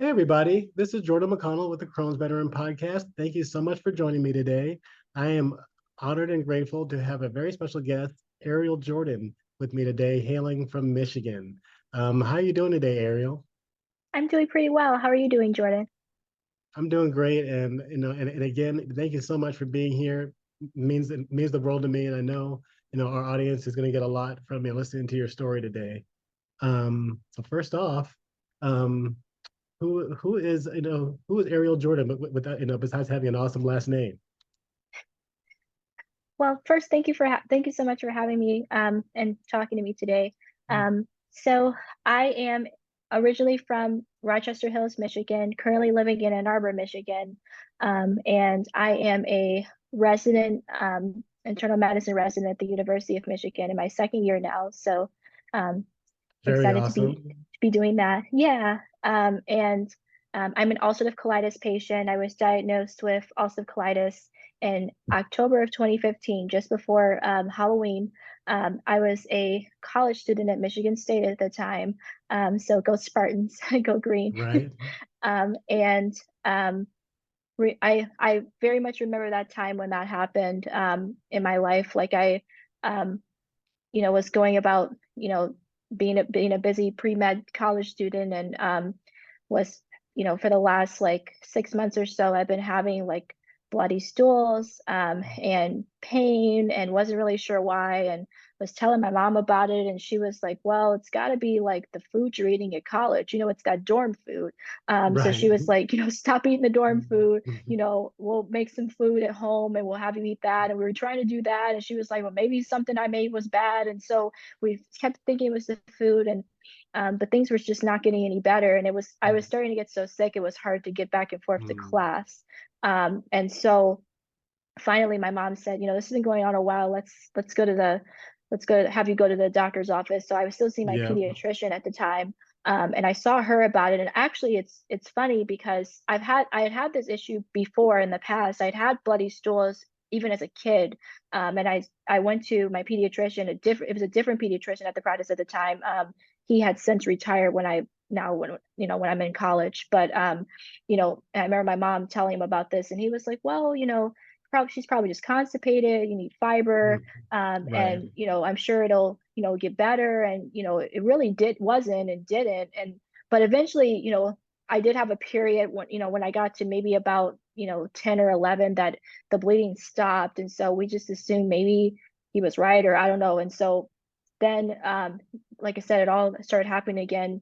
Hey, everybody. This is Jordan McConnell with the Crohn's Veteran Podcast. Thank you so much for joining me today. I am honored and grateful to have a very special guest, Ariel Jordan, with me today, hailing from Michigan. How are you doing today, Ariel? I'm doing pretty well. How are you doing, Jordan? I'm doing great, and and again, thank you so much for being here. It means the world to me, and I know our audience is going to get a lot from me listening to your story today. So first off, um, who is Ariel Jordan, but without besides having an awesome last name? Well, first, thank you so much for having me and talking to me today. So I am originally from Rochester Hills, Michigan, currently living in Ann Arbor, Michigan, and I am a resident internal medicine resident at the University of Michigan in my second year now. So um, Very excited to be awesome. doing that. Yeah, and I'm an ulcerative colitis patient. I was diagnosed with ulcerative colitis in October of 2015, just before Halloween. I was a college student at Michigan State at the time. So go Spartans, go green. Right. And I very much remember that time when that happened in my life. Like um, was going about, being a busy pre-med college student and was, for the last like 6 months or so, I've been having like bloody stools and pain and wasn't really sure why and was telling my mom about it and she was like, well, it's got to be like the food you're eating at college. It's that dorm food. So Right. she was like, stop eating the dorm food, we'll make some food at home and we'll have you eat that. And we were trying to do that. And she was like, well, maybe something I made was bad. And so we kept thinking it was the food and but things were just not getting any better. And I was starting to get so sick, it was hard to get back and forth to class. And so finally my mom said, this has been going on a while. Let's go have you go to the doctor's office. So I was still seeing my Yeah. pediatrician at the time. And I saw her about it. And actually it's funny because I had had this issue before in the past. I'd had bloody stools even as a kid. And I went to my pediatrician, it was a different pediatrician at the practice at the time. He had since retired when I'm in college. But I remember my mom telling him about this and he was like, well, she's probably just constipated, you need fiber, Right. and I'm sure it'll get better. And it really wasn't and didn't. And but eventually, I did have a period when I got to maybe about 10 or 11 that the bleeding stopped. And so we just assumed maybe he was right, or I don't know. And so then like I said, it all started happening again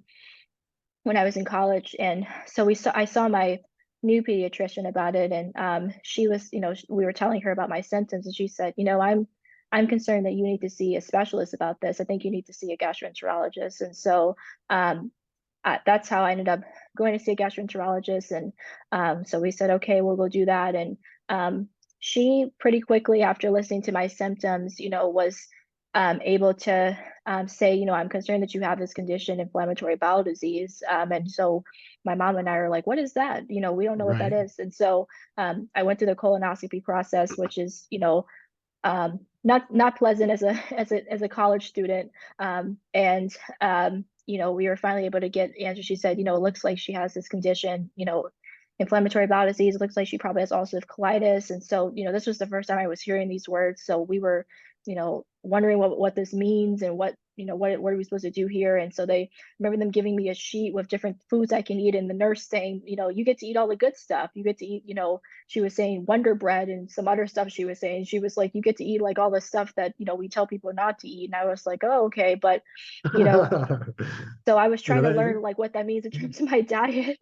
when I was in college. And so I saw my new pediatrician about it, and she was, we were telling her about my symptoms, and she said, I'm concerned that you need to see a specialist about this. I think you need to see a gastroenterologist. And so that's how I ended up going to see a gastroenterologist. And so we said, okay, we'll go do that. And she pretty quickly, after listening to my symptoms, was able to say, I'm concerned that you have this condition, inflammatory bowel disease. And so my mom and I are like, what is that? We don't know what that Right. is. And so I went through the colonoscopy process, which is, not pleasant as a college student. And we were finally able to get the answer. She said, it looks like she has this condition, inflammatory bowel disease. It looks like she probably has ulcerative colitis. And so, this was the first time I was hearing these words. So we were, wondering what this means and what are we supposed to do here? And so they remember them giving me a sheet with different foods I can eat, and the nurse saying, you get to eat all the good stuff. You get to eat, she was saying Wonder Bread and some other stuff she was saying. She was like, you get to eat like all the stuff that, we tell people not to eat. And I was like, oh, okay. But, you know, so I was You know trying to that. learn like what that means in terms of my diet.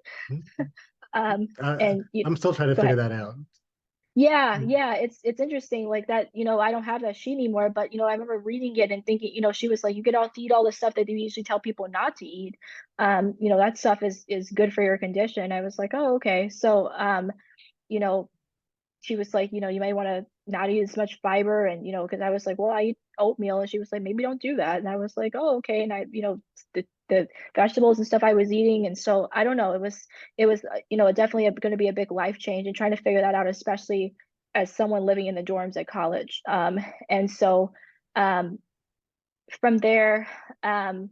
I, And I'm still trying to go figure ahead. that out. Yeah, it's interesting like that, I don't have that sheet anymore, but I remember reading it and thinking, she was like, you get all to eat all the stuff that they usually tell people not to eat. That stuff is good for your condition. I was like, oh, okay. So you know, she was like, you might want to not eat as much fiber. And, because I was like, well, I eat oatmeal. And she was like, maybe don't do that. And I was like, oh, okay. And the vegetables and stuff I was eating. And so I don't know, it was, definitely going to be a big life change and trying to figure that out, especially as someone living in the dorms at college. And so um, from there, um,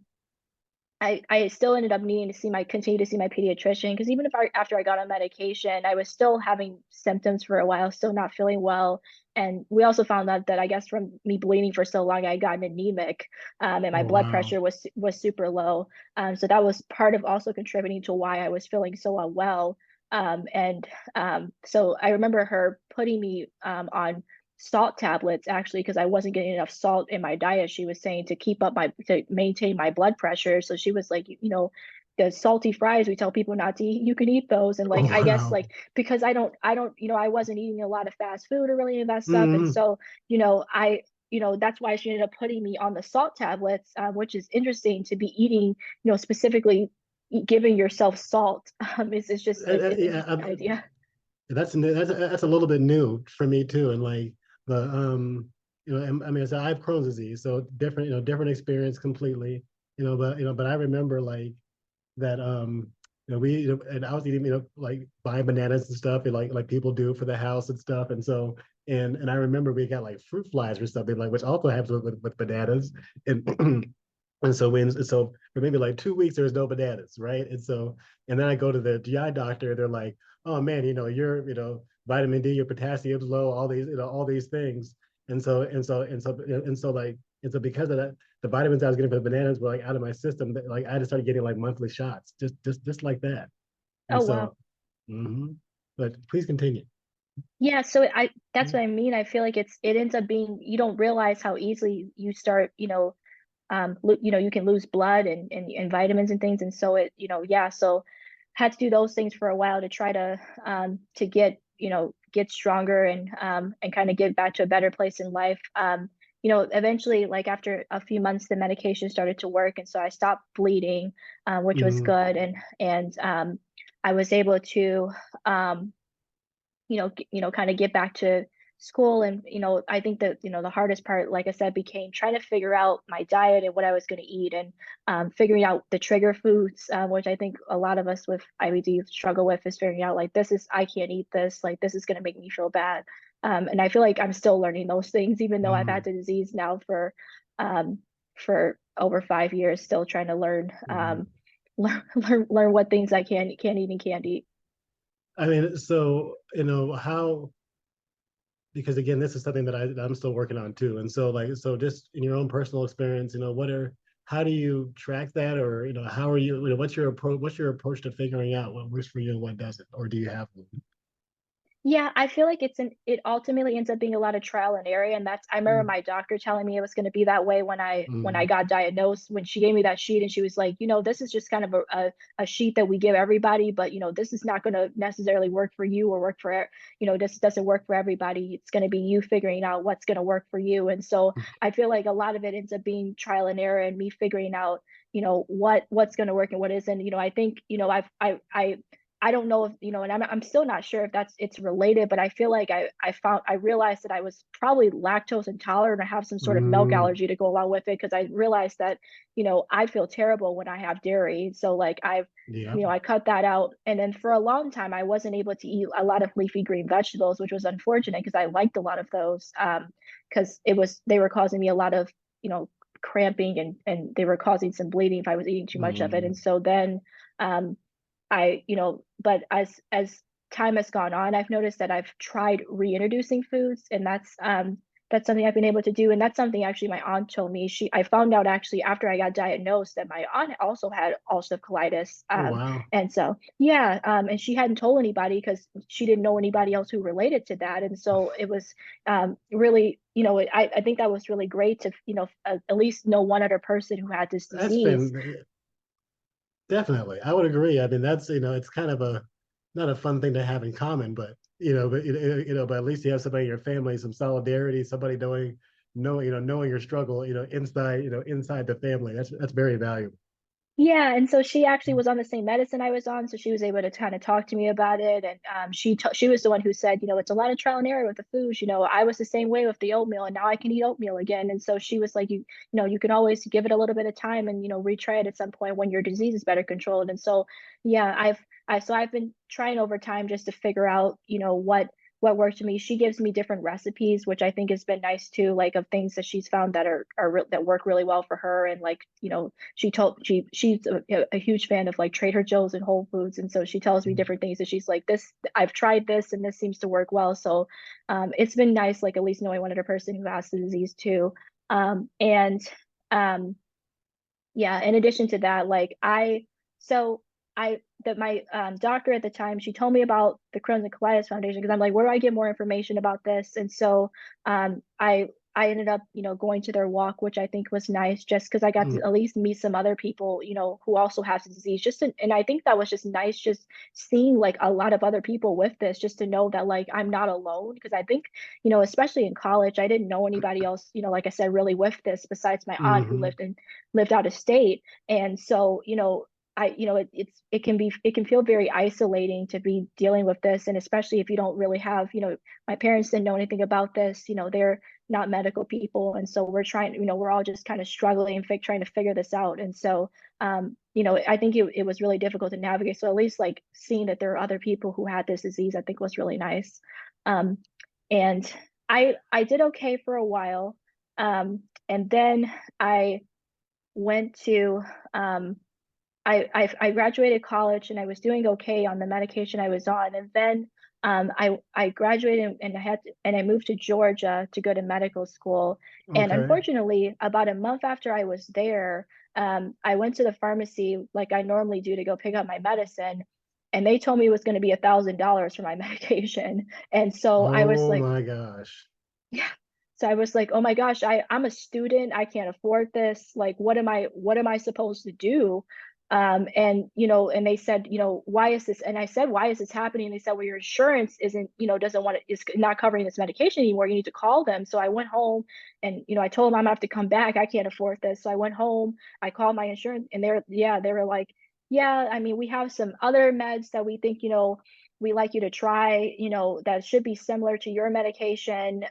I still ended up needing to continue to see my pediatrician, because even if after I got on medication, I was still having symptoms for a while, still not feeling well. And we also found out that I guess from me bleeding for so long, I had gotten anemic, and my Oh, blood wow. pressure was super low. So that was part of also contributing to why I was feeling so unwell. And so I remember her putting me on salt tablets, actually, because I wasn't getting enough salt in my diet. She was saying to maintain my blood pressure. So she was like, the salty fries we tell people not to eat, you can eat those. And like, Oh, I guess wow. like, because I don't, I wasn't eating a lot of fast food or really any of that stuff. And Mhm. so, that's why she ended up putting me on the salt tablets, which is interesting to be eating, specifically giving yourself salt. It's just an Yeah, interesting idea. that's a little bit new for me too. And like the I mean, so I have Crohn's disease, so different, different experience completely. But I remember like that and I was eating, like buying bananas and stuff, and like people do for the house and stuff. And so and I remember we got like fruit flies or something, like, which also happens with bananas. And so for maybe like 2 weeks there was no bananas, right? And then I go to the GI doctor, they're like, oh man, vitamin D, your potassium's low, all these things. And so because of that, the vitamins I was getting from the bananas were like out of my system. Like I just started getting like monthly shots, just like that. And Oh, wow. so, mhm. But please continue. Yeah, so that's what I mean. I feel like it ends up being, you don't realize how easily you start, you can lose blood and vitamins and things. And so yeah, so had to do those things for a while to try to get stronger and kind of get back to a better place in life. Eventually, like after a few months, the medication started to work, and so I stopped bleeding, which was Mhm. good, and I was able to um kind of get back to school. And I think that the hardest part, like I said, became trying to figure out my diet and what I was going to eat, and figuring out the trigger foods, which I think a lot of us with IBD struggle with, is figuring out like, I can't eat this, like this is going to make me feel bad. And I feel like I'm still learning those things, even though I've had Mhm. the disease now um, for over 5 years, still trying to learn Mhm. learn what things I can't eat and can't eat. I mean, so how, because again, this is something that I'm still working on too. And so like, so just in your own personal experience, how do you track that? Or how are you, what's your approach to figuring out what works for you and what doesn't? Or do you have one? Yeah, I feel like it ultimately ends up being a lot of trial and error. And I remember my doctor telling me it was going to be that way when I Mm-hmm. got diagnosed, when she gave me that sheet, and she was like, this is just kind of a sheet that we give everybody, but this is not going to necessarily work for you or work for, this doesn't work for everybody. It's going to be you figuring out what's going to work for you. And so I feel like a lot of it ends up being trial and error, and me figuring out, what's going to work and what isn't. I think, I don't know if, and I'm still not sure if it's related, but I feel like I realized that I was probably lactose intolerant, or have some sort of milk Mm, allergy to go along with it, because I realized that, I feel terrible when I have dairy. So like yeah. I cut that out. And then for a long time, I wasn't able to eat a lot of leafy green vegetables, which was unfortunate, because I liked a lot of those, because they were causing me a lot of, cramping, and they were causing some bleeding if I was eating too much of it. Mm, And so then, um, but as time has gone on, I've noticed that I've tried reintroducing foods, and that's something I've been able to do. And that's something actually my aunt told me. I found out actually after I got diagnosed that my aunt also had ulcerative colitis. oh, wow. And so yeah, and she hadn't told anybody because she didn't know anybody else who related to that. And so it was really, I think that was really great to, at least know one other person who had this That's disease. been definitely, I would agree. I mean, that's, it's kind of not a fun thing to have in common, but, but at least you have somebody in your family, some solidarity, somebody knowing your struggle, inside the family. That's very valuable. Yeah, and so she actually was on the same medicine I was on, so she was able to kind of talk to me about it. And she was the one who said, it's a lot of trial and error with the foods. I was the same way with the oatmeal, and now I can eat oatmeal again. And so she was like, you can always give it a little bit of time, and retry it at some point when your disease is better controlled. And so yeah, I've been trying over time just to figure out, what worked for me. She gives me different recipes, which I think has been nice too, like of things that she's found that that work really well for her. And like, she's a huge fan of like Trader Joe's and Whole Foods, and so she tells me different things that she's like, this, I've tried this and this seems to work well. So it's been nice, like at least knowing one other person who has the disease too. And yeah, in addition to that, like so I that my doctor at the time, she told me about the Crohn's and Colitis Foundation, because I'm like, where do I get more information about this? And so I ended up, going to their walk, which I think was nice, just because I got to Mm, at least meet some other people, who also have the disease. And I think that was just nice, just seeing like a lot of other people with this, just to know that like I'm not alone. Because I think, especially in college, I didn't know anybody else, like I said, really with this besides my aunt who mhm. lived out of state. And so, it can feel very isolating to be dealing with this. And especially if you don't really have, my parents didn't know anything about this, they're not medical people. And so we're all just kind of struggling and trying to figure this out. And so, I think it was really difficult to navigate. So at least like seeing that there are other people who had this disease, I think was really nice. Um, and I did okay for a while. And then I went to I graduated college and I was doing okay on the medication I was on, and then I graduated and I moved to Georgia to go to medical school. And Okay. unfortunately, about a month after I was there, I went to the pharmacy like I normally do to go pick up my medicine, and they told me it was going to be $1,000 for my medication. And so I was Oh like, my gosh. yeah. So I was like, oh my gosh, I'm a student. I can't afford this. Like, what am I supposed to do? And they said, why is this? And I said, why is this happening? And they said, well, your insurance isn't, doesn't want to, is not covering this medication anymore. You need to call them. So I went home and, I told them I'm gonna have to come back. I can't afford this. So I went home, I called my insurance, and they were like, yeah, I mean, we have some other meds that we think, we like you to try, that should be similar to your medication.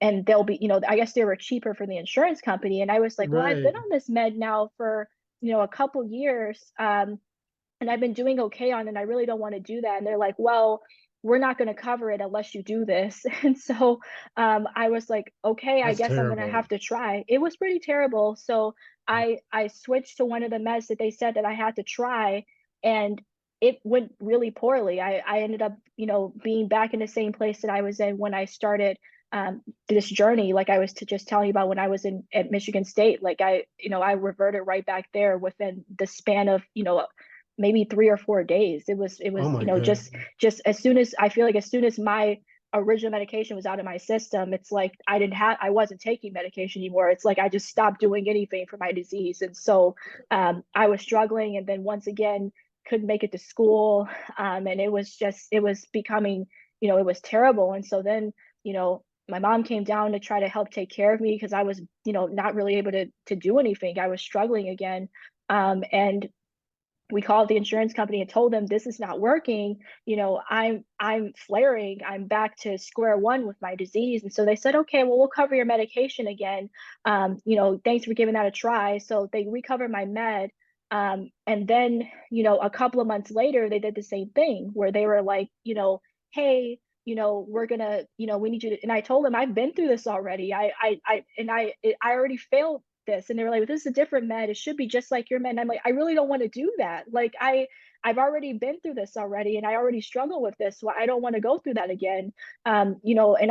And they'll be, I guess they were cheaper for the insurance company. And I was like, well, I've been Right. on this med now for, a couple years. And I've been doing okay on it, and I really don't want to do that. And they're like, well, we're not going to cover it unless you do this. And so I was like, okay, I That's guess I'm going to terrible. have to try. It was pretty terrible. So I switched to one of the meds that they said that I had to try, and it went really poorly. I ended up, being back in the same place that I was in when I started this journey, like I was to just telling you about when I was at Michigan State. Like I reverted right back there within the span of, maybe 3 or 4 days. It was, Oh my God. just as soon as I feel like as soon as my original medication was out of my system, it's like I wasn't taking medication anymore. It's like I just stopped doing anything for my disease. And so I was struggling, and then once again couldn't make it to school. And it was becoming, it was terrible. And so then, my mom came down to try to help take care of me, because I was, not really able to do anything. I was struggling again. And we called the insurance company and told them this is not working. I'm flaring. I'm back to square one with my disease. And so they said, okay, well, we'll cover your medication again. Thanks for giving that a try. So they recovered my med. And then, a couple of months later, they did the same thing where they were like, hey, we're gonna, we need you to. And I told them I've been through this already. I already failed this. And they were like, well, this is a different med, it should be just like your med. And I'm like, I really don't want to do that. Like I've already been through this already, and I already struggle with this, so I don't want to go through that again. And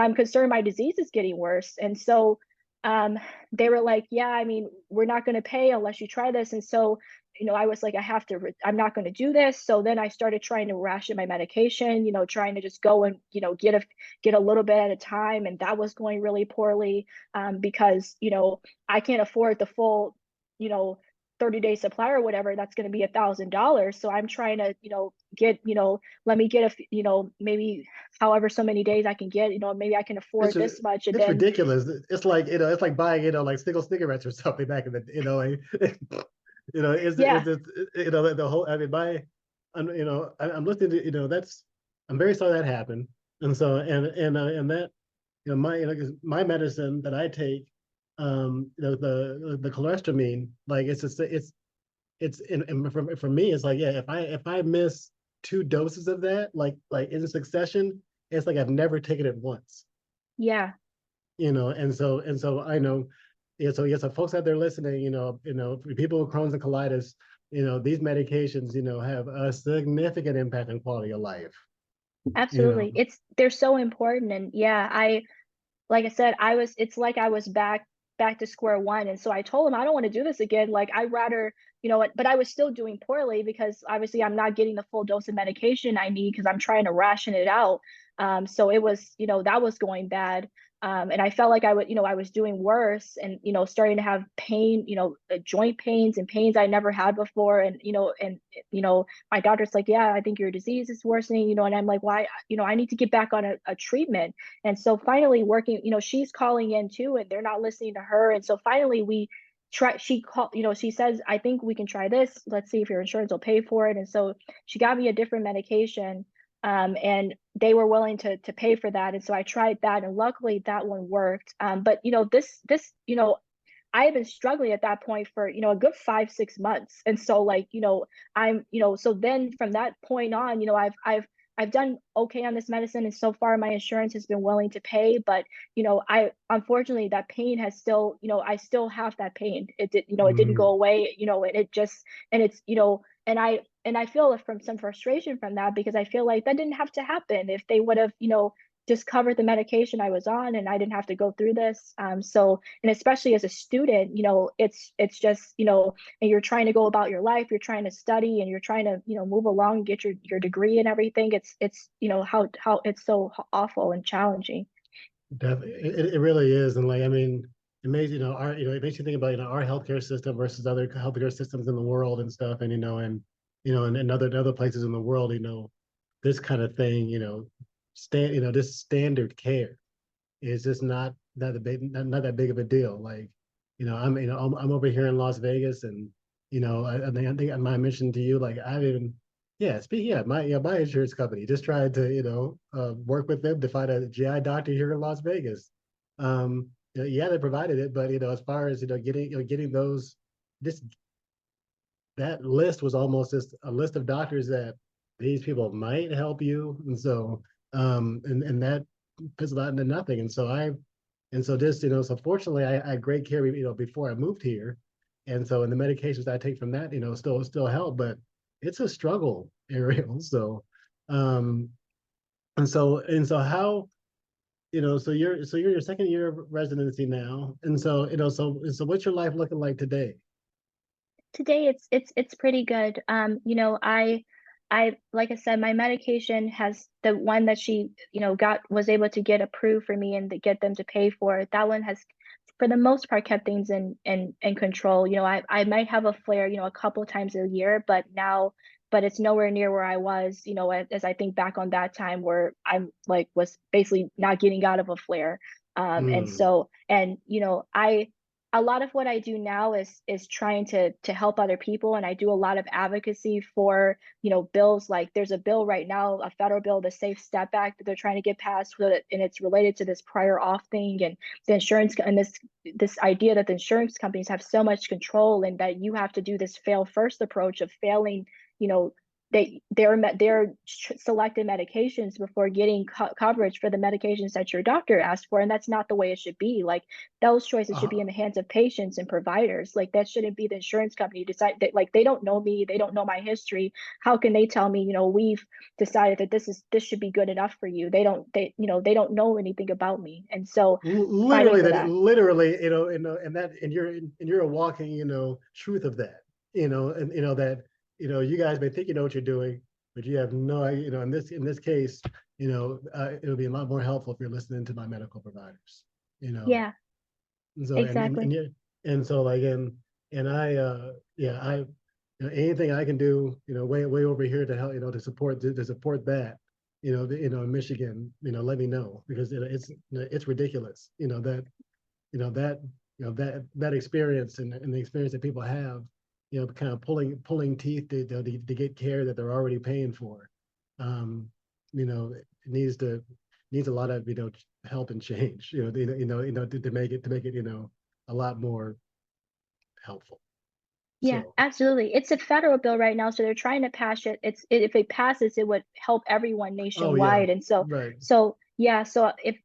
I'm concerned my disease is getting worse. And so um they were like, yeah, I mean, we're not going to pay unless you try this. And so, I was like, I'm not going to do this. So then I started trying to ration my medication, trying to just go and, get a little bit at a time. And that was going really poorly, because, I can't afford the full, you know, 30-day supply or whatever. That's going to be $1,000. So I'm trying to, let me get maybe however so many days I can get, maybe I can It's afford a, this much. And it's then, ridiculous. It's like, it's like buying, like single cigarettes or something back in the, like, is yeah, this, the whole, I mean, I'm listening to, I'm very sorry that happened. And so, and that, my, 'cause my medicine that I take, the cholesterol, like it's just, it's and for me, it's like, yeah, if I miss two doses of that, like in succession, it's like I've never taken it once, Yeah, and so I know, yeah, so folks out there listening, for people with Crohn's and colitis, these medications, have a significant impact on quality of life, you know. absolutely. They're so important. And yeah, like I said, it's like I was back to square one. And so I told him I don't want to do this again. Like I'd rather, but I was still doing poorly because obviously I'm not getting the full dose of medication I need because I'm trying to ration it out. So it was, that was going bad. And I felt like I was doing worse and, starting to have pain, joint pains and pains I never had before. And my doctor's like, yeah, I think your disease is worsening, and I'm like, why, I need to get back on a treatment. And so finally working, she's calling in too, and they're not listening to her. And so finally she called, she says, I think we can try this. Let's see if your insurance will pay for it. And so she got me a different medication. And they were willing to pay for that. And so I tried that, and luckily that one worked. But I have been struggling at that point for, a good 5, 6 months. And so like, so then from that point on, I've done okay on this medicine. And so far my insurance has been willing to pay, but, I, unfortunately that pain has still, I still have that pain. It didn't go Mm. away, and it just, and it's, and I feel from some frustration from that because I feel like that didn't have to happen if they would have, just covered the medication I was on and I didn't have to go through this. So, and especially as a student, it's just, and you're trying to go about your life, you're trying to study and you're trying to, move along and get your degree and everything. It's, how it's so awful and challenging. Definitely, it really is, and like I mean, it makes it makes you think about our healthcare system versus other healthcare systems in the world and stuff, and and other places in the world, this kind of thing, this standard care is just not not that big of a deal. Like, I'm over here in Las Vegas, and I think I might mention to you, like I've even yeah, my insurance company just tried to work with them to find a GI doctor here in Las Vegas. Yeah, they provided it, but as far as getting those, this that list was almost just a list of doctors that these people might help you, and so and that fizzled out into nothing. And so just so fortunately I had great care before I moved here, and so and the medications I take from that still help, but it's a struggle, Ariel. So um and so how so you're your second year of residency now, and so so what's your life looking like today? Today it's pretty good. I like I said, my medication has the one that she, was able to get approved for me and to get them to pay for it. That one has for the most part kept things in control. I might have a flare, a couple times a year, but it's nowhere near where I was, as I think back on that time where I'm like was basically not getting out of a flare. And Mm. so and I a lot of what I do now is trying to help other people, and I do a lot of advocacy for bills. Like there's a bill right now, a federal bill, the Safe Step Act that they're trying to get passed, and it's related to this prior auth thing and the insurance and this idea that the insurance companies have so much control and that you have to do this fail first approach of failing, you know their selected medications before getting coverage for the medications that your doctor asked for, and that's not the way it should be. Like those choices should be Uh, in the hands of patients and providers. Like that shouldn't be the insurance company decide that. Like they don't know me, they don't know my history. How can they tell me, we've decided that this should be good enough for you? They don't know anything about me. And so fighting literally for that that. literally and that and you're a walking truth of that, and that you guys may think you know what you're doing, but you have no idea. In this case, it would be a lot more helpful if you're listening to my medical providers, you know Yeah, and so and exactly. yeah, and so like and I yeah I anything I can do way over here to help to support that in Michigan, let me know, because it's ridiculous, that experience, and the experience that people have, kind of pulling teeth to get care that they're already paying for. It needs a lot of help and change, to make it a lot more helpful. Yeah, So, absolutely. It's a federal bill right now, so they're trying to pass it. If it passes, it would help everyone oh yeah, nationwide. And so, right, yeah, so if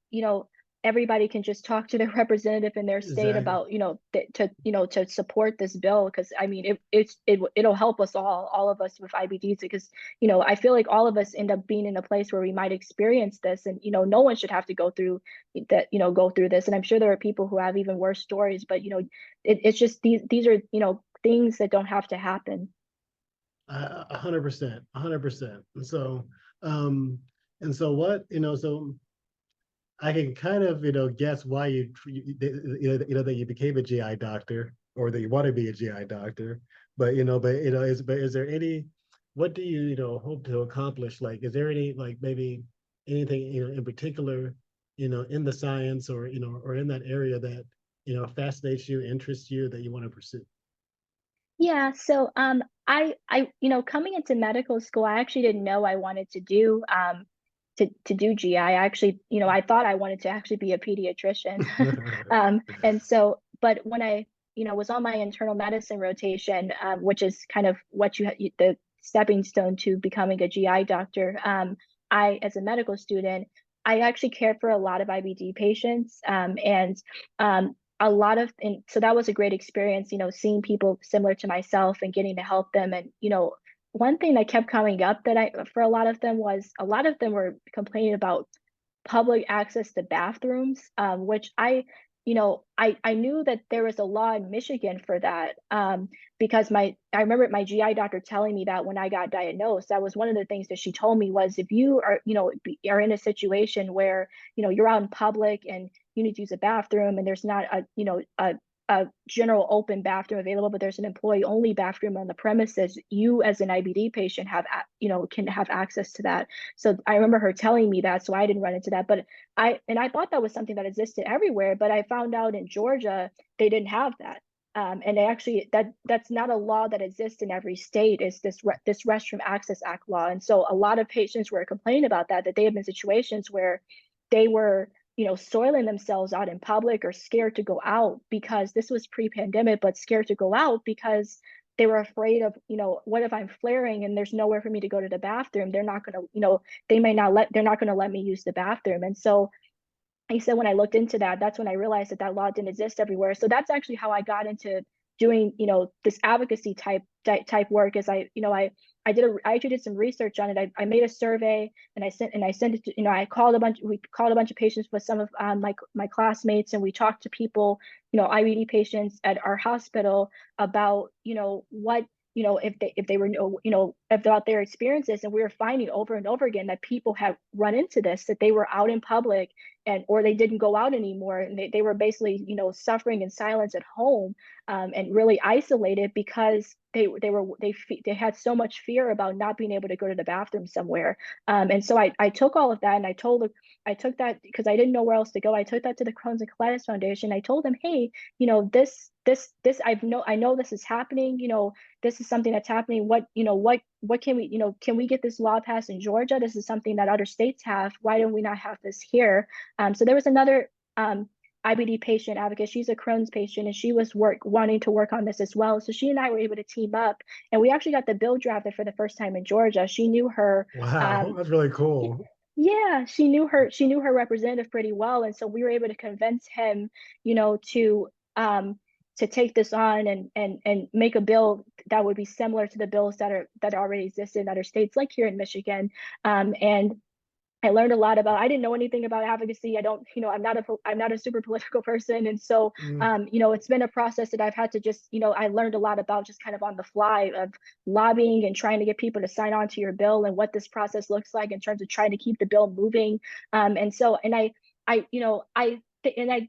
everybody can just talk to their representative in their state exactly. about to support this bill, because I mean it'll help us all of us with IBDs, because I feel like all of us end up being in a place where we might experience this, and no one should have to go through that, go through this. And I'm sure there are people who have even worse stories, but it's just these are things that don't have to happen. 100%, 100%. Um, and so what, so I can kind of, guess why that you became a GI doctor or that you want to be a GI doctor. But is there any, what do you, hope to accomplish? Like, is there any, like maybe anything, in particular, in the science or, or in that area that, fascinates you, interests you that you want to pursue? Yeah, so I coming into medical school, I actually didn't know I wanted to do GI. I actually, I thought I wanted to actually be a pediatrician. And so, but when I, was on my internal medicine rotation, which is kind of what the stepping stone to becoming a GI doctor, as a medical student, I actually cared for a lot of IBD patients, and a lot of, and so that was a great experience, seeing people similar to myself and getting to help them. And one thing that kept coming up that I for a lot of them was, a lot of them were complaining about public access to bathrooms, which I knew that there was a law in Michigan for that, because I remember my GI doctor telling me that when I got diagnosed. That was one of the things that she told me was, if you are are in a situation where you're out in public and you need to use a bathroom, and there's not a general open bathroom available, but there's an employee only bathroom on the premises, you as an IBD patient can have access to that. So I remember her telling me that, so I didn't run into that. But I thought that was something that existed everywhere, but I found out in Georgia they didn't have that. And they actually, that's not a law that exists in every state. Is this Restroom Access Act law. And so a lot of patients were complaining about that they have been situations where they were soiling themselves out in public, or scared to go out, because this was pre-pandemic, but scared to go out because they were afraid of, what if I'm flaring and there's nowhere for me to go to the bathroom? They're not going to, they're not going to let me use the bathroom. And so he said, when I looked into that, that's when I realized that law didn't exist everywhere. So that's actually how I got into doing, this advocacy type work. Is I actually did some research on it. I made a survey, and I sent it to, we called a bunch of patients with some of my classmates, and we talked to people, IBD patients at our hospital about, what, if they were, about their experiences. And we were finding over and over again that people have run into this, that they were out in public, or they didn't go out anymore, and they were basically suffering in silence at home, and really isolated, because they had so much fear about not being able to go to the bathroom somewhere. And so I took all of that, and I took that, because I didn't know where else to go. I took that to the Crohn's and Colitis Foundation. I told them, hey, this I know this is happening. This is something that's happening. What can we, can we get this law passed in Georgia? This is something that other states have. Why don't we not have this here? So there was another IBD patient advocate. She's a Crohn's patient, and she was wanting to work on this as well. So she and I were able to team up, and we actually got the bill drafted for the first time in Georgia. She knew her, Wow, um, that's really cool. yeah, she knew her representative pretty well, and so we were able to convince him, to take this on, and make a bill that would be similar to the bills that already exist in other states, like here in Michigan. And I learned a lot about. I didn't know anything about advocacy. I don't, I'm not a super political person, and so, Mm, it's been a process that I've had to just, I learned a lot about, just kind of on the fly, of lobbying and trying to get people to sign on to your bill, and what this process looks like in terms of trying to keep the bill moving. And so, and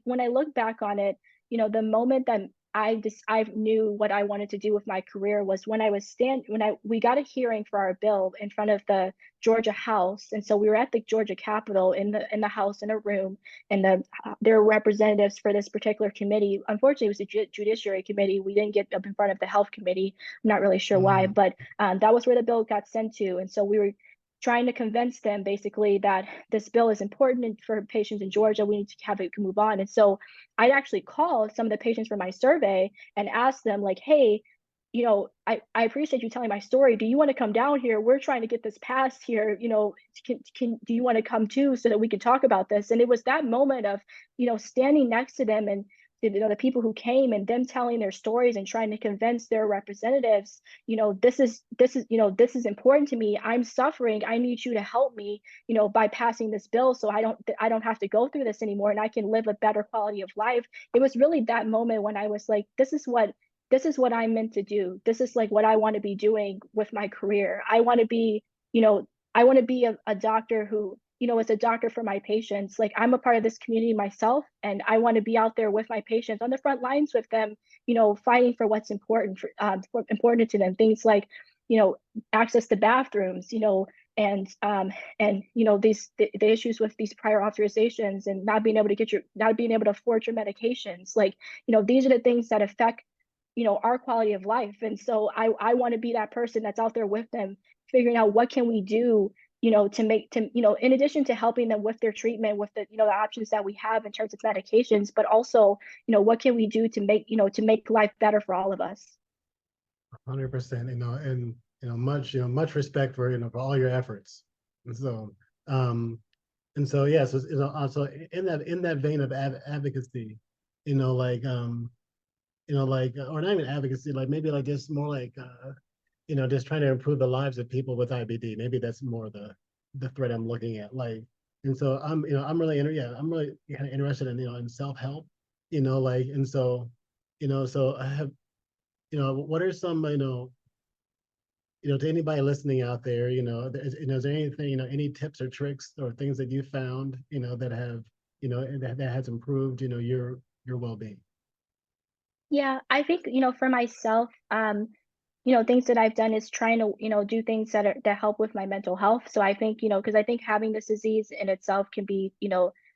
when I look back on it, the moment that I knew what I wanted to do with my career was when we got a hearing for our bill in front of the Georgia House. And so we were at the Georgia Capitol, in the House, in a room, and there were representatives for this particular committee. Unfortunately, it was a Judiciary Committee. We didn't get up in front of the Health Committee. I'm not really sure why, mm. but that was where the bill got sent to. And so we were trying to convince them, basically, that this bill is important for patients in Georgia. We need to have it move on. And so I'd actually called some of the patients from my survey and asked them, like, hey, I appreciate you telling my story. Do you want to come down here? We're trying to get this passed here. Do you want to come too so that we can talk about this? And it was that moment of, standing next to them and the people who came and them telling their stories and trying to convince their representatives, this is important to me. I'm suffering. I need you to help me, by passing this bill so I don't have to go through this anymore and I can live a better quality of life. It was really that moment when I was like, this is what I'm meant to do. This is like what I want to be doing with my career. I want to be, a doctor who, is a doctor for my patients. Like I'm a part of this community myself, and I want to be out there with my patients on the front lines with them, fighting for what's important to them. Things like, access to bathrooms, and the issues with these prior authorizations and not being able to afford your medications. Like, these are the things that affect our quality of life. And so I want to be that person that's out there with them, figuring out what can we do, in addition to helping them with their treatment, with the options that we have in terms of medications, but also, what can we do to make life better for all of us. 100%, and much respect for for all your efforts. And so yeah, so also in that vein of advocacy, like or not even advocacy, like maybe like just more like just trying to improve the lives of people with IBD. Maybe that's more the thread I'm looking at. Like, and so I'm really kind of interested in in self-help, like, and so so I have what are some to anybody listening out there, is there anything, any tips or tricks or things that you found, that have, that has improved, your well-being? Yeah, I think, for myself, things that I've done is trying to, do things that help with my mental health. So I think, because I think having this disease in itself can be,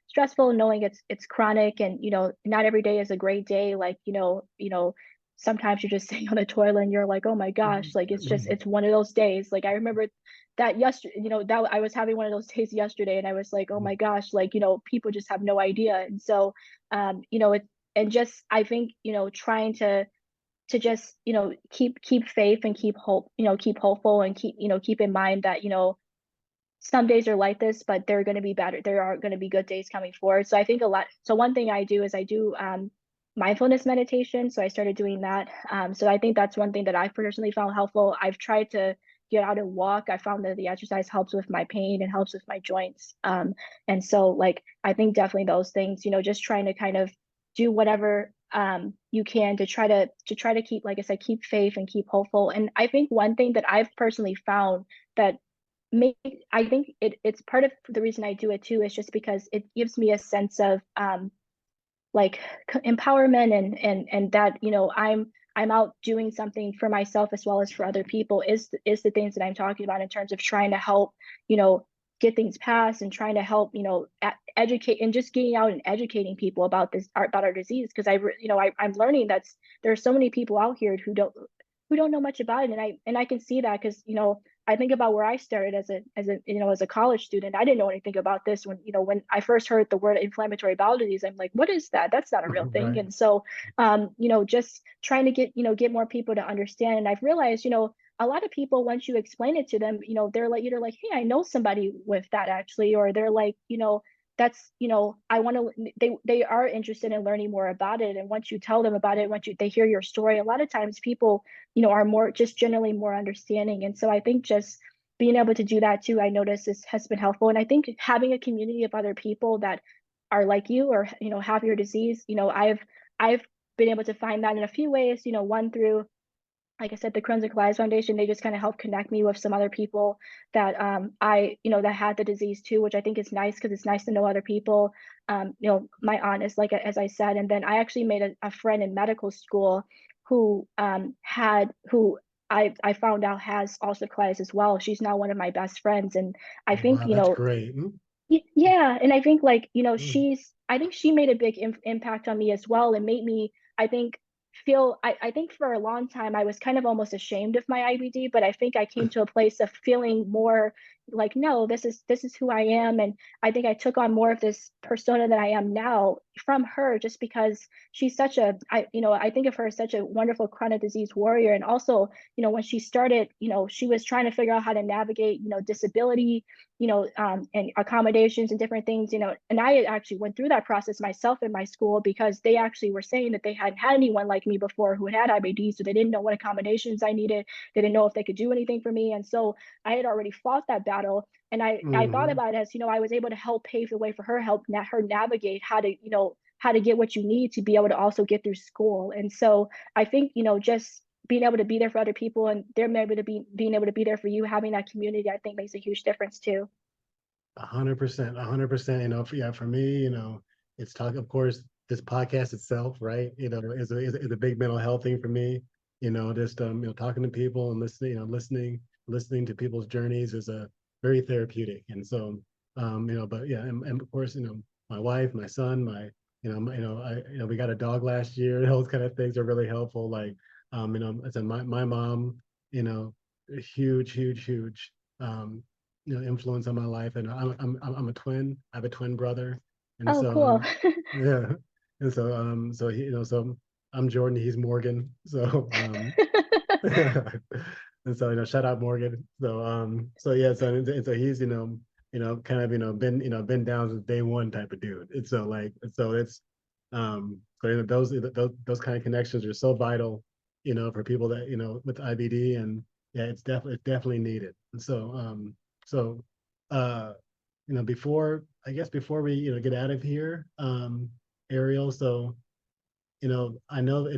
stressful, knowing it's chronic, and, not every day is a great day. Like, sometimes you're just sitting on the toilet and you're like, oh my gosh, like it's one of those days. Like I remember that yesterday, that I was having one of those days yesterday, and I was like, oh my gosh, like, people just have no idea. And so, it and just I think, trying to just keep faith and keep hope, keep hopeful, and keep in mind that some days are like this, but they're going to be better. There are going to be good days coming forward. So I think so one thing I do is I do mindfulness meditation. So I started doing that. So I think that's one thing that I've personally found helpful. I've tried to get out and walk. I found that the exercise helps with my pain and helps with my joints. And so like I think definitely those things, just trying to kind of do whatever you can to try to keep, like I said, keep faith and keep hopeful. And I think one thing that I've personally found that make I think it's part of the reason I do it too, is just because it gives me a sense of like empowerment, and that I'm out doing something for myself as well as for other people, is the things that I'm talking about in terms of trying to help get things passed, and trying to help educate, and just getting out and educating people about our disease. Because I'm learning that there are so many people out here who don't know much about it. And I can see that, because I think about where I started as a college student. I didn't know anything about this when I first heard the word inflammatory bowel disease. I'm like, what is that? That's not a real thing. Right. And so just trying to get more people to understand. And I've realized a lot of people, once you explain it to them, they're like, either like, hey, I know somebody with that actually, or they're like, that's I want to they are interested in learning more about it. And once you tell them about it, they hear your story, a lot of times people are more, just generally more understanding. And so I think just being able to do that too, I notice has been helpful. And I think having a community of other people that are like you, or have your disease, I've been able to find that in a few ways. One, through, like I said, the Crohn's and Colitis Foundation. They just kind of help connect me with some other people that that had the disease too, which I think is nice, because it's nice to know other people. My aunt is, like, as I said. And then I actually made a friend in medical school who who I found out has ulcerative colitis as well. She's now one of my best friends. And I think, Wow, that's great. yeah. And I think, like, Mm. I think she made a big impact on me as well, and made me, I think, feel, I think for a long time I was kind of almost ashamed of my IBD, but I think I came to a place of feeling more like, no, this is who I am. And I think I took on more of this persona that I am now from her, just because she's such a, I think of her as such a wonderful chronic disease warrior. And also, when she started, she was trying to figure out how to navigate, disability, and accommodations and different things, and I actually went through that process myself in my school, because they actually were saying that they hadn't had anyone like me before who had IBD, so they didn't know what accommodations I needed. They didn't know if they could do anything for me. And so I had already fought that battle. And I thought Hmm. about it as, I was able to help pave the way for her, help her navigate how to, how to get what you need to be able to also get through school. And so I think, just being able to be there for other people, and they're able to being able to be there for you, having that community, I think makes a huge difference too. 100%, 100%. Yeah, for me, it's talk. Of course, this podcast itself, right? Is a big mental health thing for me. Just talking to people and listening, listening to people's journeys is a very therapeutic. And so, but yeah, and of course, my wife, my son, we got a dog last year. Those kind of things are really helpful. Like, I said, my mom, you know, a huge, huge, huge. Influence on my life. And I'm a twin. I have a twin brother, and Oh, so cool. yeah, and so he, so I'm Jordan, he's Morgan. So and so shout out Morgan. So yeah, so he's kind of been down since day one type of dude. And so it's so those kind of connections are so vital, for people that with IBD. And yeah, it's definitely needed. And so, uh, before we, get out of here, Ariel, so, I know,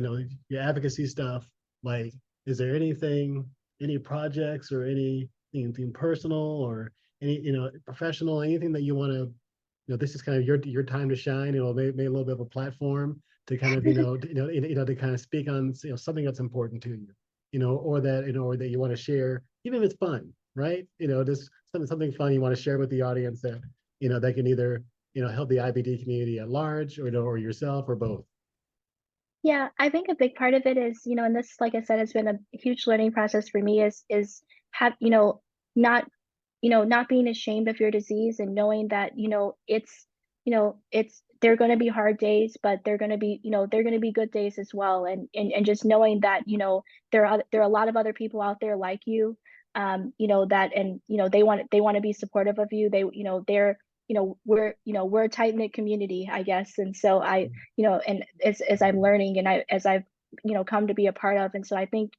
your advocacy stuff, like, is there any projects or anything personal or any, professional, anything that you want to, this is kind of your time to shine, maybe a little bit of a platform to kind of, to kind of speak on, something that's important to you, or that you want to share, even if it's fun, right? Just something fun you want to share with the audience that, that can either, help the IBD community at large, or yourself, or both. Yeah, I think a big part of it is, and this, like I said, has been a huge learning process for me, is have, not, not being ashamed of your disease, and knowing that, they're going to be hard days, but they're going to be good days as well. And just knowing that, there are a lot of other people out there like you, that, and, they want to be supportive of you. They, they're, we're a tight knit community, I guess. And so and as I'm learning, and as I've, come to be a part of. And so I think,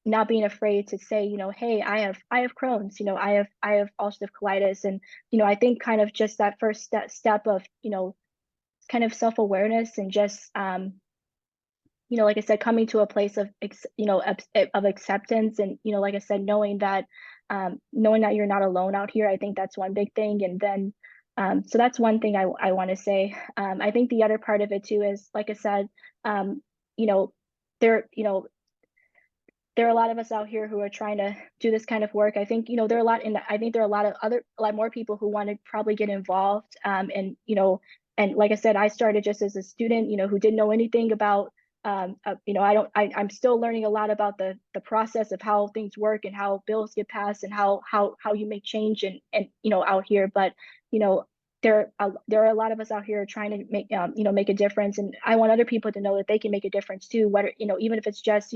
not being afraid to say, hey, I have Crohn's, I have ulcerative colitis. And, I think kind of just that first step of, kind of self-awareness, and just, like I said, coming to a place of, of acceptance. And, like I said, knowing that you're not alone out here. I think that's one big thing. And then, so that's one thing I want to say. I think the other part of it too is, like I said, um, you know, there, there are a lot of us out here who are trying to do this kind of work. I think, there are a lot, and I think there are a lot more people who want to probably get involved. And, and like I said, I started just as a student, who didn't know anything about, I'm still learning a lot about the process of how things work, and how bills get passed, and how you make change, and, out here. But, you know, there are a lot of us out here trying to make a difference. And I want other people to know that they can make a difference too. Whether, even if it's just,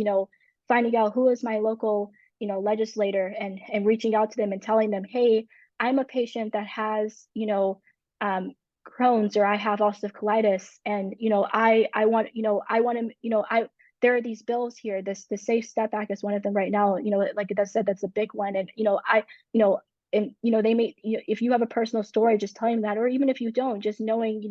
finding out who is my local, legislator, and reaching out to them and telling them, hey, I'm a patient that has, Crohn's, or I have ulcerative colitis, and, I want, I want to, there are these bills here. The Safe Step Act is one of them right now. Like I said, that's a big one. And, you know, they may, if you have a personal story, just telling them that, or even if you don't, just knowing,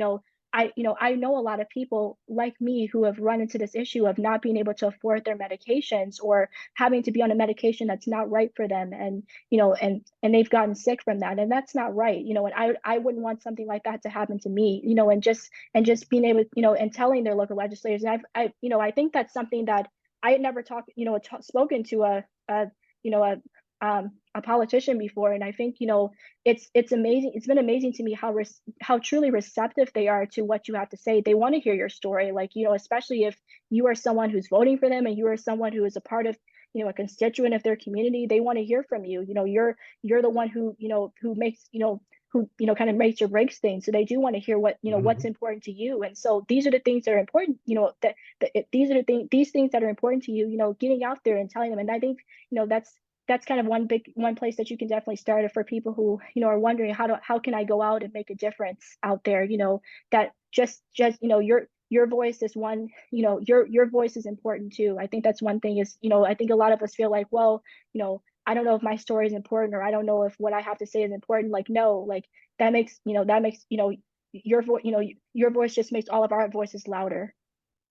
I know a lot of people like me who have run into this issue of not being able to afford their medications, or having to be on a medication that's not right for them. And, and they've gotten sick from that, and that's not right. And I wouldn't want something like that to happen to me, and just being able, and telling their local legislators. And I think that's something that I had never talked, spoken to a, a politician before, and I think, you know, it's amazing. It's been amazing to me how truly receptive they are to what you have to say. They want to hear your story, like, you know, especially if you are someone who's voting for them and you are someone who is a part of, you know, a constituent of their community. They want to hear from you. You know, you're the one who, you know, who makes, you know, who, you know, kind of makes or breaks things. So they do want to hear what, you know, what's important to you. And so these are the things that are important, you know, these are these things that are important to you, you know, getting out there and telling them. And I think, you know, that's kind of one place that you can definitely start it for people who, you know, are wondering how can I go out and make a difference out there, you know, that you know, your voice is one, you know, your voice is important too. I think that's one thing is, you know, I think a lot of us feel like, well, you know, I don't know if my story is important, or I don't know if what I have to say is important. Like, no, like that makes, you know, your voice, you know, your voice just makes all of our voices louder.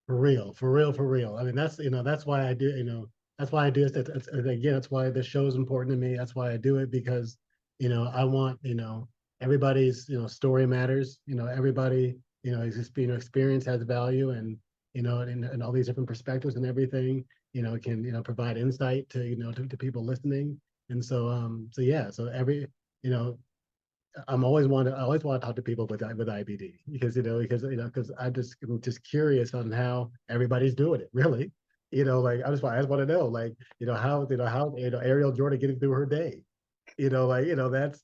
For real, for real, for real. I mean, that's, you know, that's why I do, you know, that's why I do it. Again, that's why this show is important to me. That's why I do it, because, you know, I want, you know, everybody's, you know, story matters. You know, everybody, you know, experience has value, and, you know, and all these different perspectives and everything, you know, can, you know, provide insight to, you know, to people listening. And so, so yeah, so you know, I always want to talk to people with IBD, because, because I'm just curious on how everybody's doing it, really. You know, like I just want to know, like, how Ariel Jordan getting through her day. That's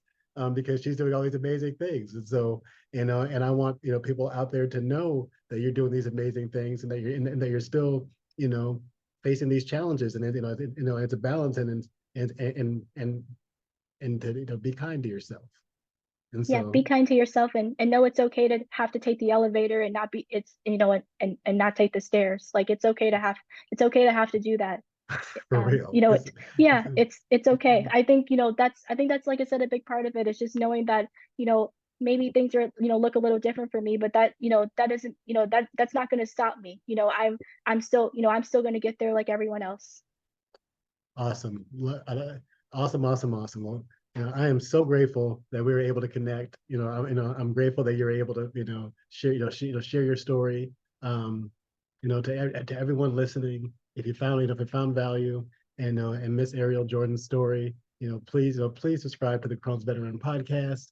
because she's doing all these amazing things. And so, and I want, people out there to know that you're doing these amazing things, and and that you're still, you know, facing these challenges. And it's a balance, and to, be kind to yourself. And Yeah, be so, kind to yourself, and know it's okay to have to take the elevator and not be it's you know and not take the stairs. Like it's okay to have to do that. for real, You know, it's, it's yeah, it's it's okay. I think that's, like I said, a big part of it is just knowing that, you know, maybe things are, you know, look a little different for me, but that, you know, that isn't, you know, that's not going to stop me. You know, I'm still, you know, I'm still going to get there like everyone else. awesome. Awesome, awesome, awesome. Well, I am so grateful that we were able to connect. I'm grateful that you're able to, share, share your story. To everyone listening, if you found, if you found value, and Miss Ariel Jordan's story, please subscribe to the Crohn's Veteran Podcast.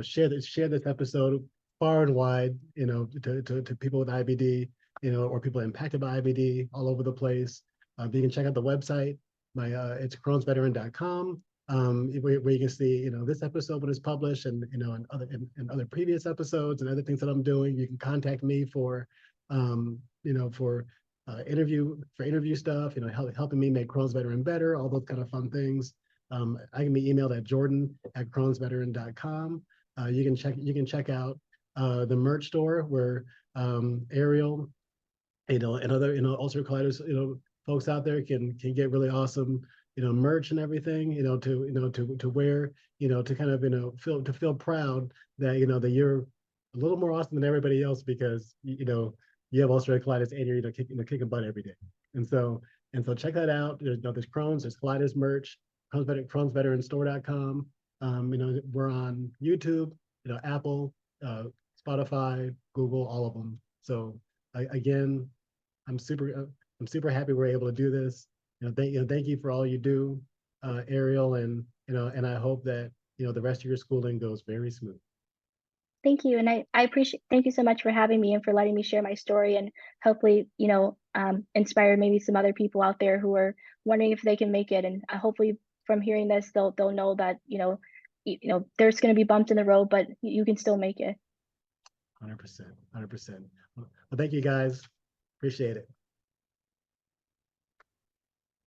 Share this episode far and wide, to people with IBD, or people impacted by IBD all over the place. You can check out the website. It's crohnsveteran.com, where you can see, this episode when it's published, and, and other previous episodes and other things that I'm doing. You can contact me for, for interview stuff, helping me make Crohn's Veteran better, all those kind of fun things. I can be emailed at jordan@crohnsveteran.com. You can check out the merch store, where Ariel, and other, ulcerative colitis, folks out there can get really awesome, merch and everything, to wear, to kind of, feel proud that, that you're a little more awesome than everybody else, because you have ulcerative colitis, and you're, kicking butt every day. And so, check that out. There's Crohn's, there's colitis merch, crohnsveteranstore.com. We're on YouTube, Apple, Spotify, Google, all of them. So again, I'm super happy we're able to do this. Thank you for all you do, Ariel, and I hope that, the rest of your schooling goes very smooth. Thank you. And I appreciate, thank you so much for having me and for letting me share my story, and hopefully, you know, inspire maybe some other people out there who are wondering if they can make it. And hopefully from hearing this, they'll know that, there's going to be bumps in the road, but you can still make it. 100%, 100%. Well, thank you guys. Appreciate it.